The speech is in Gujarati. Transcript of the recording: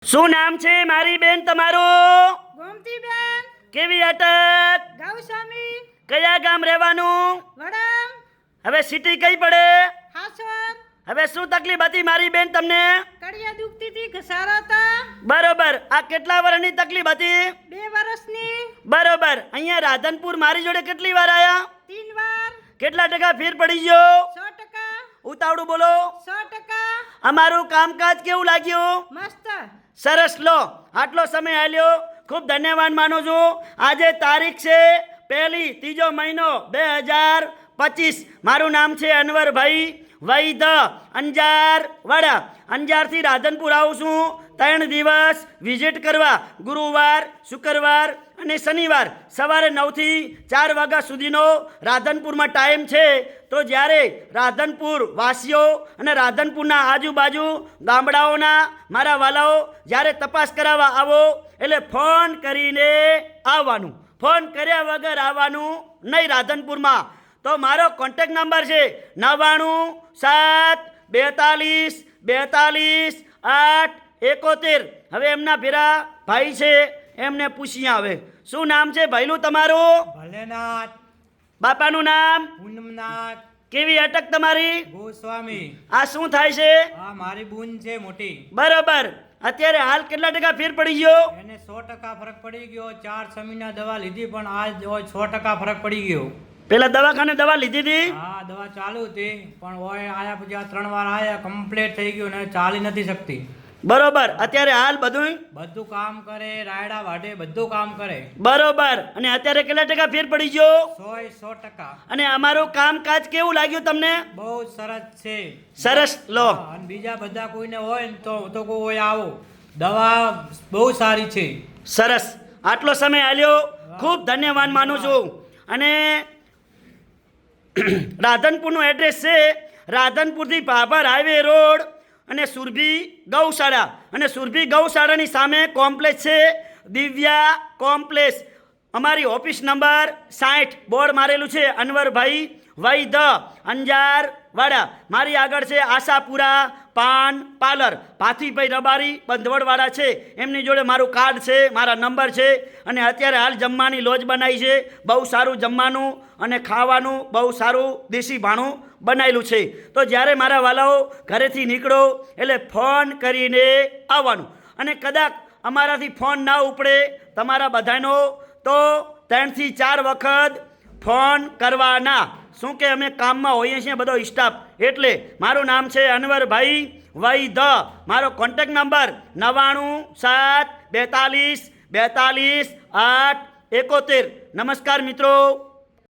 શું નામ છે મારી બેન તમારું? ગોમતીબેન કેવી અટક? ગૌસ્વામી કયા ગામ રહેવાનું? વડમ હવે સિટી કઈ પડે? હાસર હવે શું તકલીફ હતી મારી બેન તમને? કડિયા દુખતી હતી ઘસારા હતા બરોબર. આ કેટલા વર્ષની તકલીફ હતી? 2 વર્ષની બરોબર. અહીંયા રાધનપુર મારી જોડે કેટલી વાર આયા? 3 વાર કેટલા ટકા ફેર પડી ગયો? 100% ઉતાવળું બોલો. 100% અમારું કામકાજ કેવું લાગ્યું? મસ્ત સરસ. લો આટલો સમય આલ્યો, ખૂબ ધન્યવાદ માનું છું. આજે તારીખ છે 1 ત્રીજો મહિનો 2025. મારું નામ છે અનવરભાઈ વૈદ, અંજાર વાડા. અંજારથી રાધનપુર આવું છું 3 દિવસ વિઝિટ કરવા. ગુરુવાર, શુક્રવાર અને શનિવાર સવારે 9 થી 4 વાગ્યા સુધીનો રાધનપુરમાં ટાઈમ છે. તો જ્યારે રાધનપુર વાસીઓ અને રાધનપુરના આજુબાજુ ગામડાઓના મારા વાલાઓ જ્યારે તપાસ કરાવવા આવો એટલે ફોન કરીને આવવાનું, ફોન કર્યા વગર આવવાનું નહીં રાધનપુરમાં. તો મારો કોન્ટેક્ટ નંબર છે 9974424871. હવે એમના ભેરા ભાઈ છે, એમને પૂછી આવે. શું નામ છે ભાઈલું તમારું? ભલેનાથ બાપાનું નામ? પૂનમનાથ કેવી અટક તમારી? ગોસ્વામી. આ શું થાય છે? આ મારી બૂન છે મોટી. બરોબર. અત્યારે હાલ કેટલા ટકા ફેર પડી ગયો? એને 100% ફરક પડી ગયો. 4 મહિના દવા લીધી પણ આજ 100% ફરક પડી ગયો. પેલા દવાખાને દવા લીધી હતી? હા, દવા ચાલુ હતી પણ ઓય આયા પછી આ 3 વાર આયા, કમ્પ્લીટ થઈ ગયું ને ચાલી નથી શકતી. બરોબર. અત્યારે હાલ બધું બધું કામ કરે, રાયડા વાઢે, બધું કામ કરે. બરોબર. અને અત્યારે કેટલા ટકા ફેર પડી ગયો? 100%. અને અમારું કામકાજ કેવું લાગ્યું તમને? બહુ સરસ છે. સરસ. લો હા, અને બીજા બધા કોઈને હોય ને તો કોઈ આવો, દવા બહુ સારી છે. સરસ. આટલો સમય આલ્યો, ખૂબ ધન્યવાદ માનું છું. અને રાધનપુરનું એડ્રેસ છે રાધનપુરથી ભાભર હાઈવે રોડ અને સુરભી ગૌશાળા. અને સુરભી ગૌશાળાની સામે કોમ્પ્લેક્સ છે દિવ્યા કોમ્પ્લેક્સ. અમારી ઓફિસ નંબર 60 બોર્ડ મારેલું છે અનવરભાઈ વૈદ, અંજાર વાડા. મારી આગળ છે આશાપુરા પાન પાર્લર. ભાથીભાઈ રબારી બંધવડવાળા છે, એમની જોડે મારું કાર્ડ છે, મારા નંબર છે. અને અત્યારે હાલ જમવાની લોજ બનાવી છે. બહુ સારું જમવાનું અને ખાવાનું બહુ સારું દેશી ભાણું બનાવેલું છે. તો જ્યારે મારા વાલાઓ ઘરેથી નીકળો એટલે ફોન કરીને આવવાનું. અને કદાચ અમારાથી ફોન ના ઉપડે તમારા બધાનો તો 3 થી 4 વખત ફોન કરવાના. શું કે અમે કામમાં હોઈએ છીએ બધો સ્ટાફ. એટલે મારું નામ છે અનવરભાઈ વૈદ. મારો કોન્ટેક્ટ નંબર 99742424871. નમસ્કાર મિત્રો.